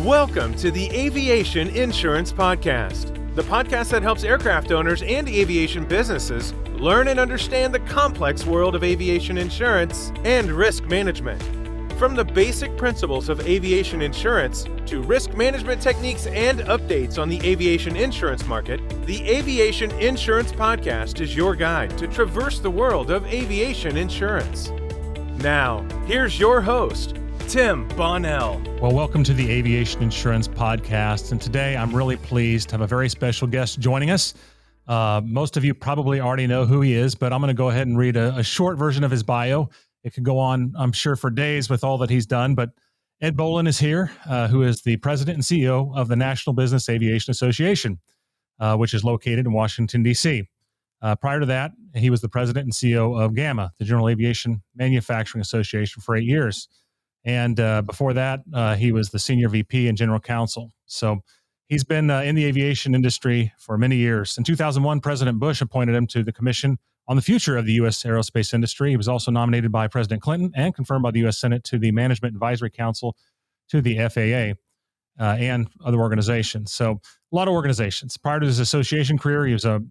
Welcome to the Aviation Insurance Podcast, the podcast that helps aircraft owners and aviation businesses learn and understand the complex world of aviation insurance and risk management. From the basic principles of aviation insurance to risk management techniques and updates on the aviation insurance market, the Aviation Insurance Podcast is your guide to traverse the world of aviation insurance. Now, here's your host, Tim Bonnell. Well, welcome to the Aviation Insurance Podcast. And today I'm really pleased to have a very special guest joining us. Most of you probably already know who he is, but I'm going to go ahead and read a short version of his bio. It could go on, I'm sure, for days with all that he's done. But Ed Bolen is here, who is the president and CEO of the National Business Aviation Association, which is located in Washington, D.C. Prior to that, he was the president and CEO of GAMA, the General Aviation Manufacturing Association, for 8 years. And before that, he was the senior VP and general counsel. So he's been in the aviation industry for many years. In 2001, President Bush appointed him to the Commission on the Future of the U.S. Aerospace Industry. He was also nominated by President Clinton and confirmed by the U.S. Senate to the Management Advisory Council to the FAA and other organizations. So a lot of organizations. Prior to his association career, he was a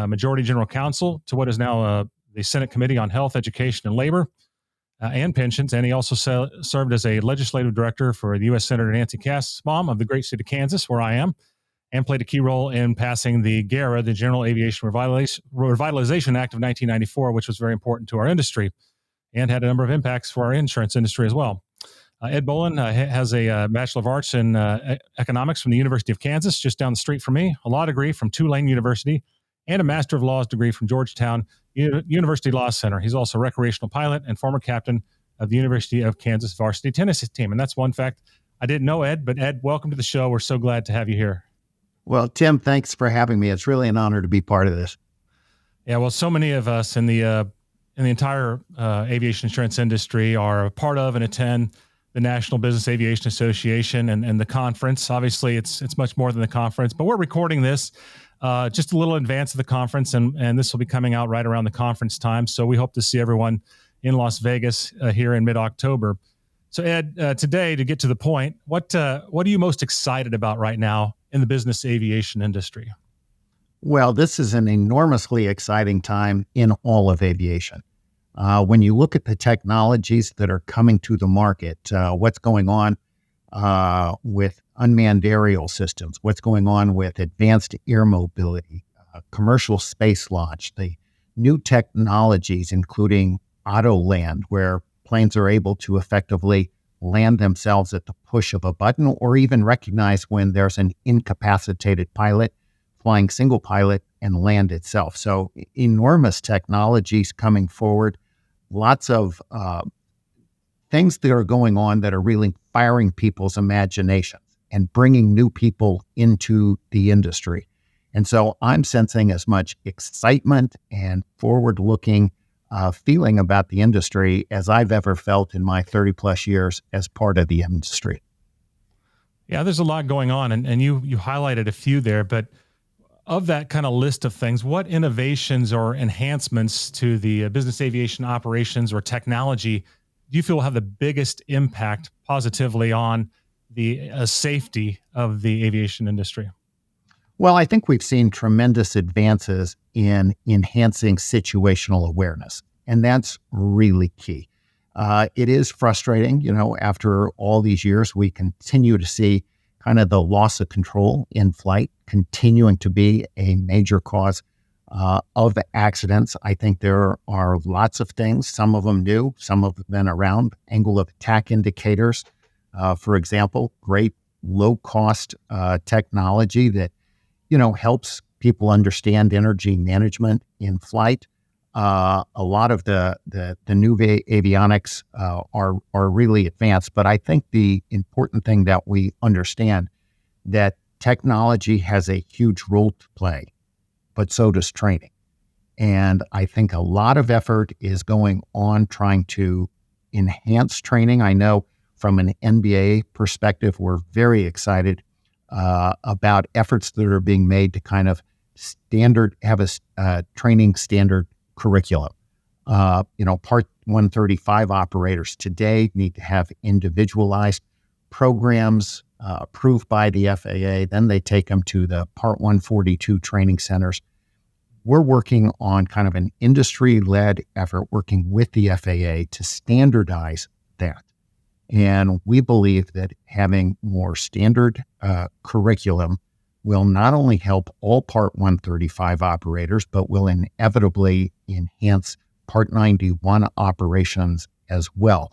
majority general counsel to what is now the Senate Committee on Health, Education, and Labor. And pensions, and he also served as a legislative director for the U.S. Senator Nancy Kassebaum of the great state of Kansas, where I am, and played a key role in passing the GARA, the General Aviation Revitalization Act of 1994, which was very important to our industry and had a number of impacts for our insurance industry as well. Ed Bolen has a Bachelor of Arts in Economics from the University of Kansas, just down the street from me, a law degree from Tulane University, and a Master of Laws degree from Georgetown University Law Center. He's also a recreational pilot and former captain of the University of Kansas varsity tennis team. And that's one fact I didn't know, Ed. But Ed, welcome to the show. We're so glad to have you here. Well, Tim, thanks for having me. It's really an honor to be part of this. Yeah, well, so many of us in the entire aviation insurance industry are a part of and attend the National Business Aviation Association and the conference. Obviously, it's much more than the conference, but we're recording this just a little in advance of the conference, and this will be coming out right around the conference time. So we hope to see everyone in Las Vegas here in mid-October. So Ed, today, to get to the point, what are you most excited about right now in the business aviation industry? Well, this is an enormously exciting time in all of aviation. When you look at the technologies that are coming to the market, what's going on with unmanned aerial systems, what's going on with advanced air mobility, commercial space launch, the new technologies, including auto land, where planes are able to effectively land themselves at the push of a button or even recognize when there's an incapacitated pilot flying single pilot and land itself. So enormous technologies coming forward, lots of things that are going on that are really firing people's imaginations and bringing new people into the industry. And so I'm sensing as much excitement and forward-looking feeling about the industry as I've ever felt in my 30 plus years as part of the industry. Yeah, there's a lot going on, and you highlighted a few there, but of that kind of list of things, what innovations or enhancements to the business aviation operations or technology do you feel will have the biggest impact positively on the safety of the aviation industry? Well, I think we've seen tremendous advances in enhancing situational awareness, and that's really key. It is frustrating, after all these years, we continue to see kind of the loss of control in flight continuing to be a major cause of accidents. I think there are lots of things, some of them new, some of them been around. Angle of attack indicators, for example, great low-cost technology that, helps people understand energy management in flight. A lot of the new avionics are really advanced, but I think the important thing that we understand that technology has a huge role to play, but so does training. And I think a lot of effort is going on trying to enhance training. I know from an NBAA perspective, we're very excited about efforts that are being made to kind of have a training standard curriculum. Part 135 operators today need to have individualized programs, approved by the FAA. Then they take them to the Part 142 training centers. We're working on kind of an industry-led effort, working with the FAA to standardize that. And we believe that having more standard curriculum will not only help all Part 135 operators, but will inevitably enhance Part 91 operations as well.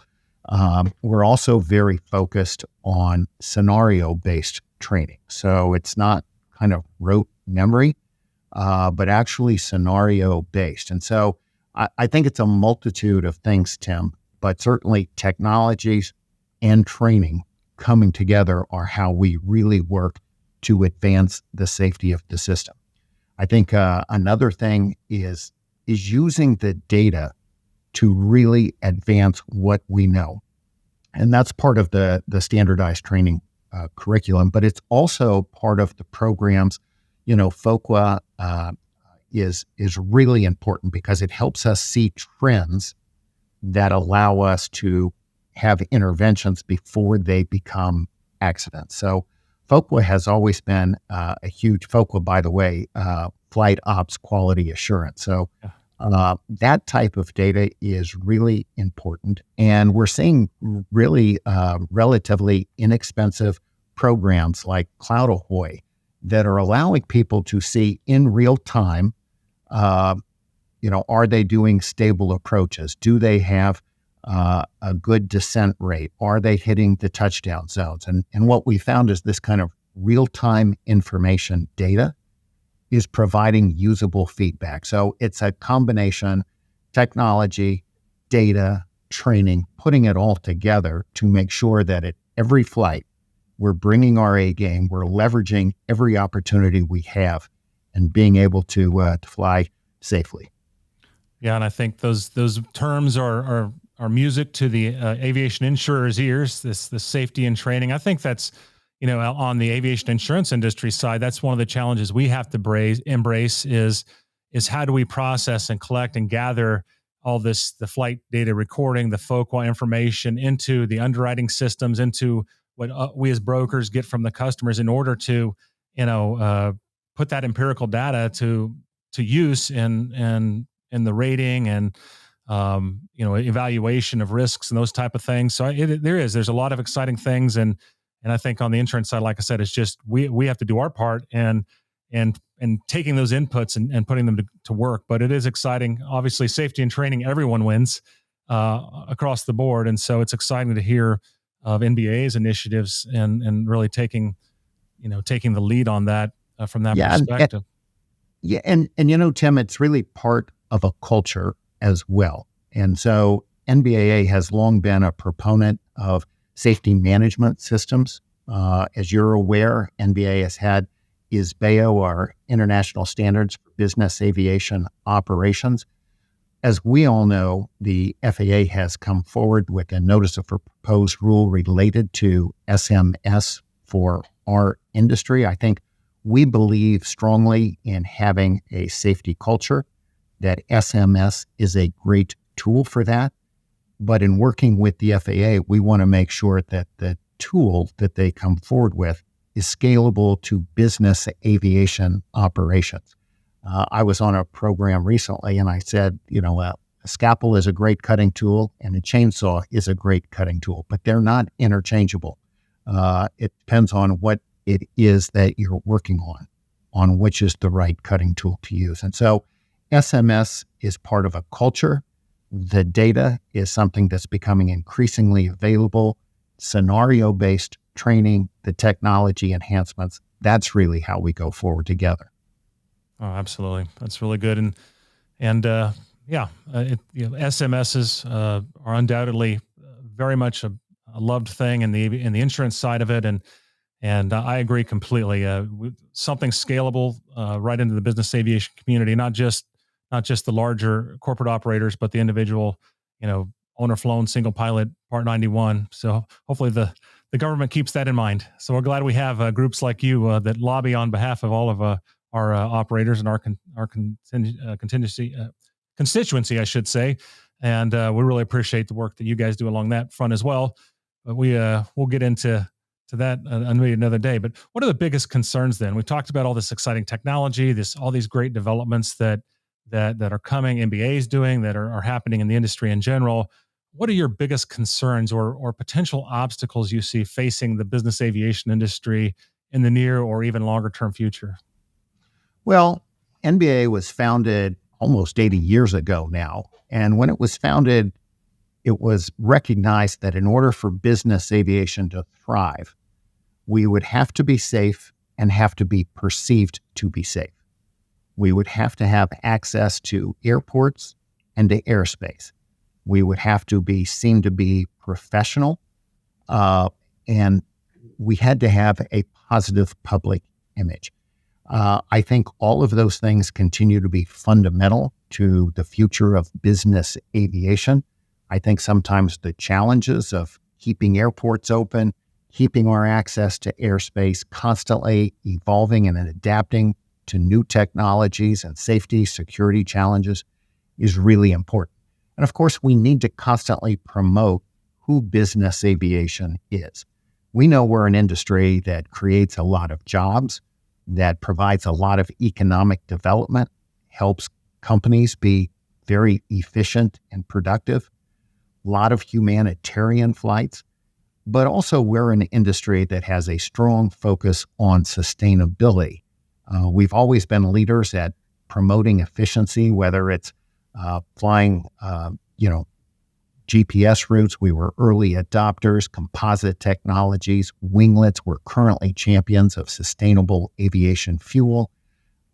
We're also very focused on scenario-based training. So it's not kind of rote memory, but actually scenario-based. And so I think it's a multitude of things, Tim, but certainly technologies and training coming together are how we really work to advance the safety of the system. I think another thing is using the data to really advance what we know. And that's part of the standardized training curriculum, but it's also part of the programs. FOQA is really important because it helps us see trends that allow us to have interventions before they become accidents. So FOQA has always been a huge FOQA, by the way, flight ops quality assurance. So that type of data is really important. And we're seeing really relatively inexpensive programs like Cloud Ahoy that are allowing people to see in real time, are they doing stable approaches? Do they have a good descent rate? Are they hitting the touchdown zones? And what we found is this kind of real-time information data is providing usable feedback. So it's a combination, technology, data, training, putting it all together to make sure that at every flight, we're bringing our A game, we're leveraging every opportunity we have and being able to fly safely. Yeah, and I think those terms are music to the aviation insurers' ears, this safety and training. I think that's, on the aviation insurance industry side, that's one of the challenges we have to embrace is how do we process and collect and gather all this, the flight data recording, the FOQA information into the underwriting systems, into what we as brokers get from the customers in order to, put that empirical data to use in the rating and evaluation of risks and those type of things. So there's a lot of exciting things, and I think on the insurance side, like I said, it's just we have to do our part and taking those inputs and putting them to work. But it is exciting. Obviously, safety and training, everyone wins across the board, and so it's exciting to hear of NBAA's initiatives and really taking the lead on that from that perspective. And Tim, it's really part of a culture as well. And so NBAA has long been a proponent of safety management systems. As you're aware, NBAA has had ISBAO, our international standards for business aviation operations. As we all know, the FAA has come forward with a notice of proposed rule related to SMS for our industry. I think we believe strongly in having a safety culture, that SMS is a great tool for that. But in working with the FAA, we want to make sure that the tool that they come forward with is scalable to business aviation operations. I was on a program recently and I said, a scalpel is a great cutting tool and a chainsaw is a great cutting tool, but they're not interchangeable. It depends on what it is that you're working on which is the right cutting tool to use. And so SMS is part of a culture. The data is something that's becoming increasingly available. Scenario-based training, the technology enhancements, that's really how we go forward together. Oh, absolutely. That's really good. SMSs are undoubtedly very much a loved thing in the insurance side of it. And I agree completely. Something scalable right into the business aviation community, not just the larger corporate operators, but the individual, owner flown single pilot Part 91. So hopefully the government keeps that in mind. So we're glad we have groups like you that lobby on behalf of all of our operators and our constituency, I should say. And we really appreciate the work that you guys do along that front as well. But we'll get into to that maybe another day. But what are the biggest concerns then? We've talked about all this exciting technology, all these great developments that are coming, NBAA is doing, that are happening in the industry in general. What are your biggest concerns or potential obstacles you see facing the business aviation industry in the near or even longer term future? Well, NBAA was founded almost 80 years ago now. And when it was founded, it was recognized that in order for business aviation to thrive, we would have to be safe and have to be perceived to be safe. We would have to have access to airports and to airspace. We would have to be seen to be professional, and we had to have a positive public image. I think all of those things continue to be fundamental to the future of business aviation. I think sometimes the challenges of keeping airports open, keeping our access to airspace, constantly evolving and adapting to new technologies and safety, security challenges is really important. And of course, we need to constantly promote who business aviation is. We know we're an industry that creates a lot of jobs, that provides a lot of economic development, helps companies be very efficient and productive, a lot of humanitarian flights, but also we're an industry that has a strong focus on sustainability. We've always been leaders at promoting efficiency, whether it's flying, GPS routes. We were early adopters, composite technologies, winglets. We're currently champions of sustainable aviation fuel,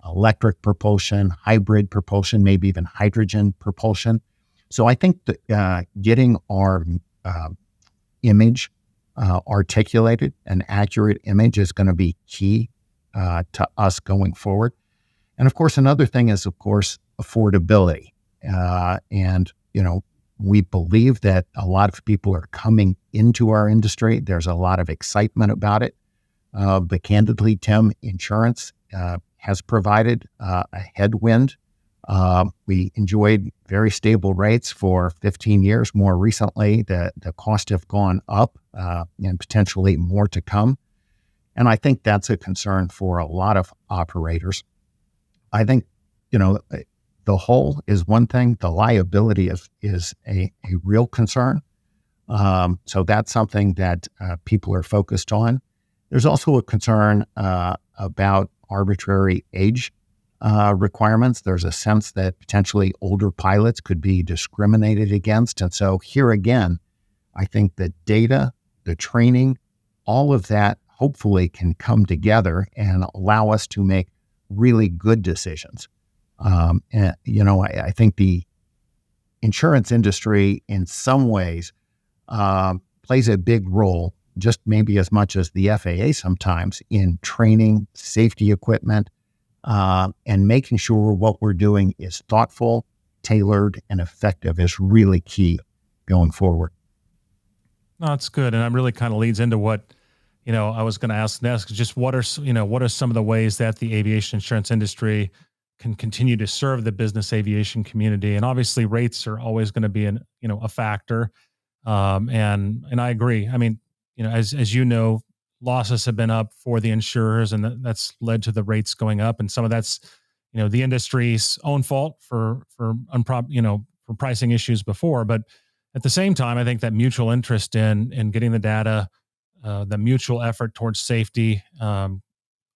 electric propulsion, hybrid propulsion, maybe even hydrogen propulsion. So I think that getting our image articulated, an accurate image, is going to be key to us going forward. And of course, another thing is, of course, affordability. We believe that a lot of people are coming into our industry. There's a lot of excitement about it. But candidly, Tim, insurance has provided a headwind. We enjoyed very stable rates for 15 years. More recently, the costs have gone up and potentially more to come. And I think that's a concern for a lot of operators. I think, the whole is one thing. The liability is a real concern. So that's something that people are focused on. There's also a concern about arbitrary age requirements. There's a sense that potentially older pilots could be discriminated against. And so here again, I think the data, the training, all of that hopefully can come together and allow us to make really good decisions. I think the insurance industry in some ways plays a big role, just maybe as much as the FAA sometimes, in training, safety equipment, and making sure what we're doing is thoughtful, tailored, and effective is really key going forward. No, that's good. And that really kind of leads into what, I was going to ask next, just what are some of the ways that the aviation insurance industry can continue to serve the business aviation community? And obviously rates are always going to be a factor. And I agree. I mean, as you know, losses have been up for the insurers, and that's led to the rates going up. And some of that's, the industry's own fault for pricing issues before. But at the same time, I think that mutual interest in getting the data, the mutual effort towards safety,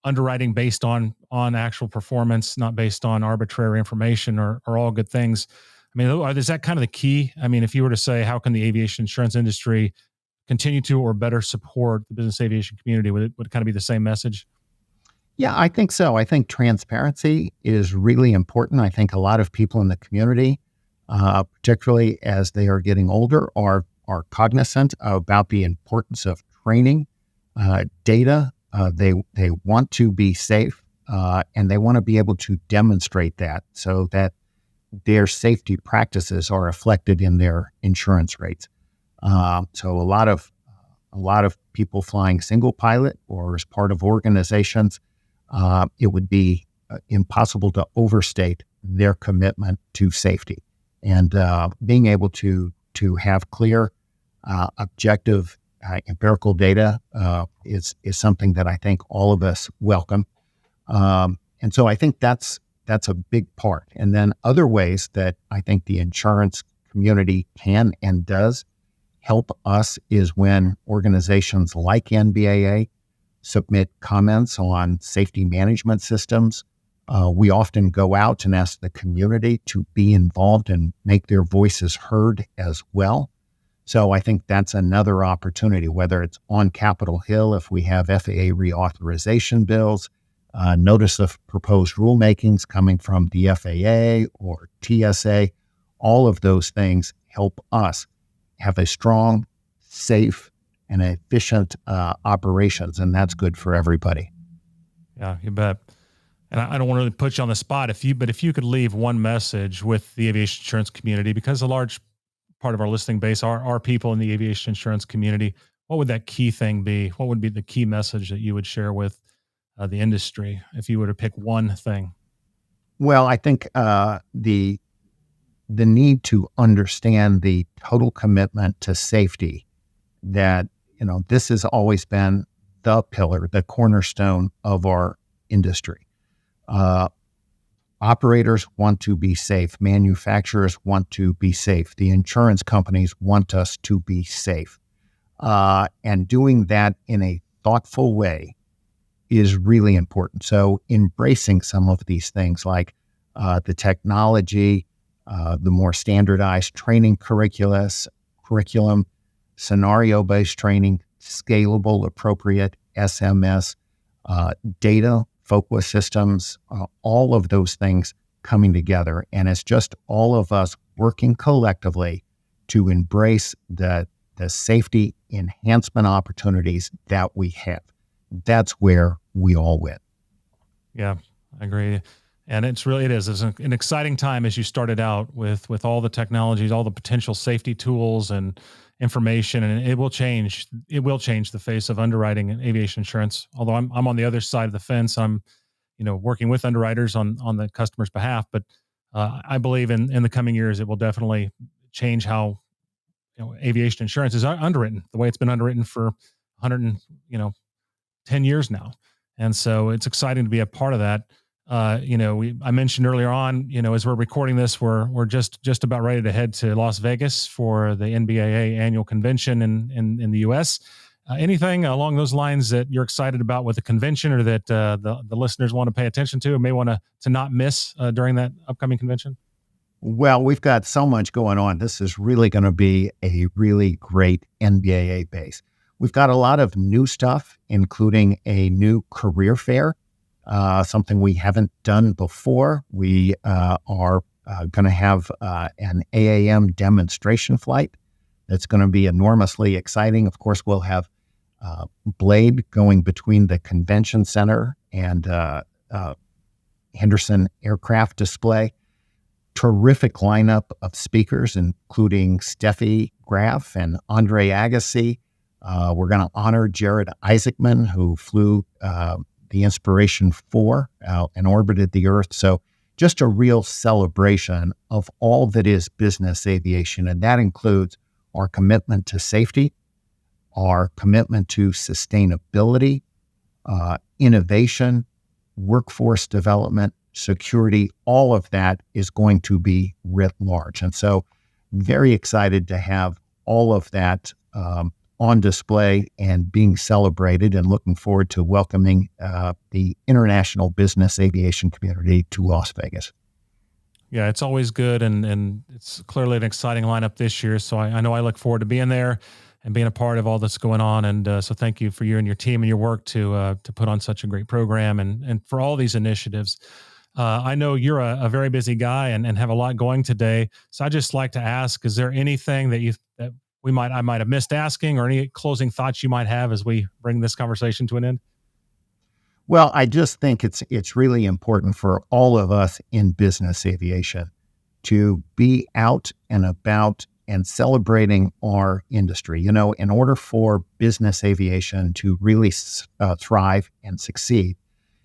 underwriting based on actual performance, not based on arbitrary information, are all good things. I mean, is that kind of the key? I mean, if you were to say, how can the aviation insurance industry continue to or better support the business aviation community, would it kind of be the same message? Yeah, I think so. I think transparency is really important. I think a lot of people in the community, particularly as they are getting older, are cognizant about the importance of training, data. They want to be safe, and they want to be able to demonstrate that so that their safety practices are reflected in their insurance rates. So a lot of people flying single pilot or as part of organizations, it would be impossible to overstate their commitment to safety, and being able to have clear, objective empirical data is something that I think all of us welcome. And so I think that's a big part. And then other ways that I think the insurance community can and does help us is when organizations like NBAA submit comments on safety management systems. We often go out and ask the community to be involved and make their voices heard as well. So I think that's another opportunity, whether it's on Capitol Hill, if we have FAA reauthorization bills, notice of proposed rulemakings coming from the FAA or TSA, all of those things help us have a strong, safe, and efficient operations, and that's good for everybody. Yeah, you bet. And I don't want to really put you on the spot, if you could leave one message with the aviation insurance community, because a large part of our listening base are people in the aviation insurance community, what would that key thing be? What would be the key message that you would share with the industry if you were to pick one thing? Well, I think the need to understand the total commitment to safety, that, this has always been the pillar, the cornerstone of our industry. Operators want to be safe. Manufacturers want to be safe. The insurance companies want us to be safe. And doing that in a thoughtful way is really important. So embracing some of these things like the technology, the more standardized training curriculum, scenario-based training, scalable, appropriate SMS, data, focus systems, all of those things coming together. And it's just all of us working collectively to embrace the safety enhancement opportunities that we have. That's where we all win. Yeah, I agree. And it's an exciting time as you started out with all the technologies, all the potential safety tools and information, and it will change the face of underwriting and aviation insurance. Although I'm on the other side of the fence, I'm working with underwriters on the customer's behalf, but I believe in the coming years it will definitely change how aviation insurance is underwritten, the way it's been underwritten for 10 years now. And so it's exciting to be a part of that. I mentioned earlier on, as we're recording this, we're just about ready to head to Las Vegas for the NBAA annual convention in the U.S. Anything along those lines that you're excited about with the convention, or that the listeners want to pay attention to, or may want to not miss during that upcoming convention? Well, we've got so much going on. This is really going to be a really great NBAA base. We've got a lot of new stuff, including a new career fair, something we haven't done before. We are going to have an AAM demonstration flight that's going to be enormously exciting. Of course, we'll have Blade going between the convention center and Henderson Aircraft Display. Terrific lineup of speakers, including Steffi Graf and Andre Agassi. We're going to honor Jared Isaacman, who flew the Inspiration 4 out and orbited the Earth. So just a real celebration of all that is business aviation. And that includes our commitment to safety, our commitment to sustainability, innovation, workforce development, security. All of that is going to be writ large. And so very excited to have all of that on display and being celebrated, and looking forward to welcoming the international business aviation community to Las Vegas. Yeah, it's always good, and it's clearly an exciting lineup this year. So I know I look forward to being there and being a part of all that's going on. And so thank you for you and your team and your work to put on such a great program and for all these initiatives. I know you're a very busy guy and have a lot going today. So I just like to ask, is there anything that I might have missed asking, or any closing thoughts you might have as we bring this conversation to an end? Well, I just think it's really important for all of us in business aviation to be out and about and celebrating our industry. In order for business aviation to really thrive and succeed,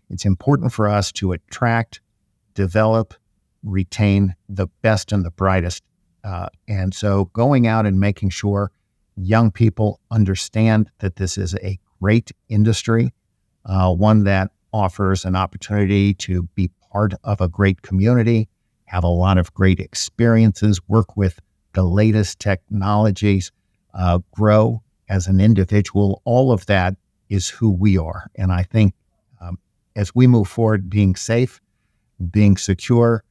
it's important for us to attract, develop, retain the best and the brightest. And so going out and making sure young people understand that this is a great industry, one that offers an opportunity to be part of a great community, have a lot of great experiences, work with the latest technologies, grow as an individual. All of that is who we are. And I think as we move forward, being safe, being secure,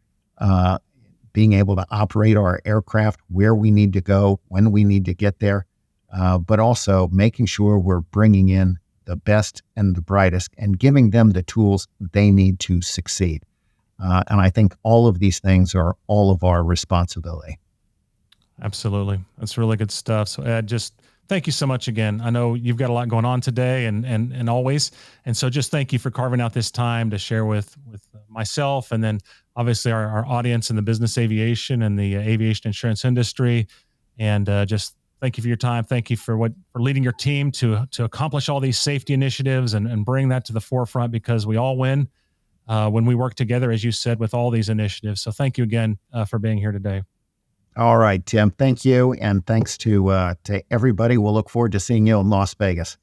being able to operate our aircraft where we need to go, when we need to get there, but also making sure we're bringing in the best and the brightest and giving them the tools they need to succeed. And I think all of these things are all of our responsibility. Absolutely. That's really good stuff. So Ed, just thank you so much again. I know you've got a lot going on today and always. And so just thank you for carving out this time to share with myself and then obviously our audience in the business aviation and the aviation insurance industry. And just thank you for your time. Thank you for leading your team to accomplish all these safety initiatives and bring that to the forefront, because we all win when we work together, as you said, with all these initiatives. So thank you again for being here today. All right, Tim. Thank you. And thanks to everybody. We'll look forward to seeing you in Las Vegas.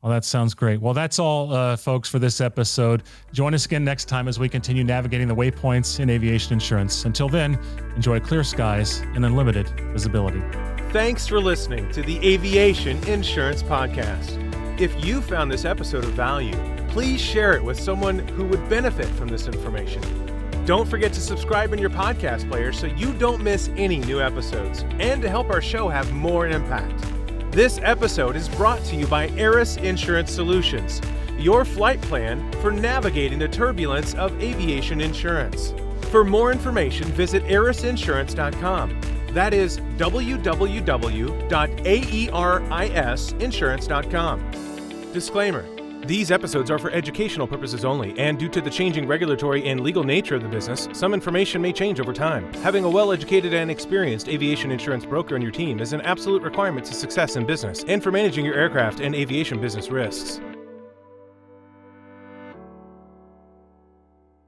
Well, that sounds great. Well, that's all, folks, for this episode. Join us again next time as we continue navigating the waypoints in aviation insurance. Until then, enjoy clear skies and unlimited visibility. Thanks for listening to the Aviation Insurance Podcast. If you found this episode of value, please share it with someone who would benefit from this information. Don't forget to subscribe in your podcast player so you don't miss any new episodes, and to help our show have more impact. This episode is brought to you by Aeris Insurance Solutions, your flight plan for navigating the turbulence of aviation insurance. For more information, visit aerisinsurance.com. That is www.aerisinsurance.com. Disclaimer: these episodes are for educational purposes only, and due to the changing regulatory and legal nature of the business, some information may change over time. Having a well-educated and experienced aviation insurance broker on your team is an absolute requirement to success in business and for managing your aircraft and aviation business risks.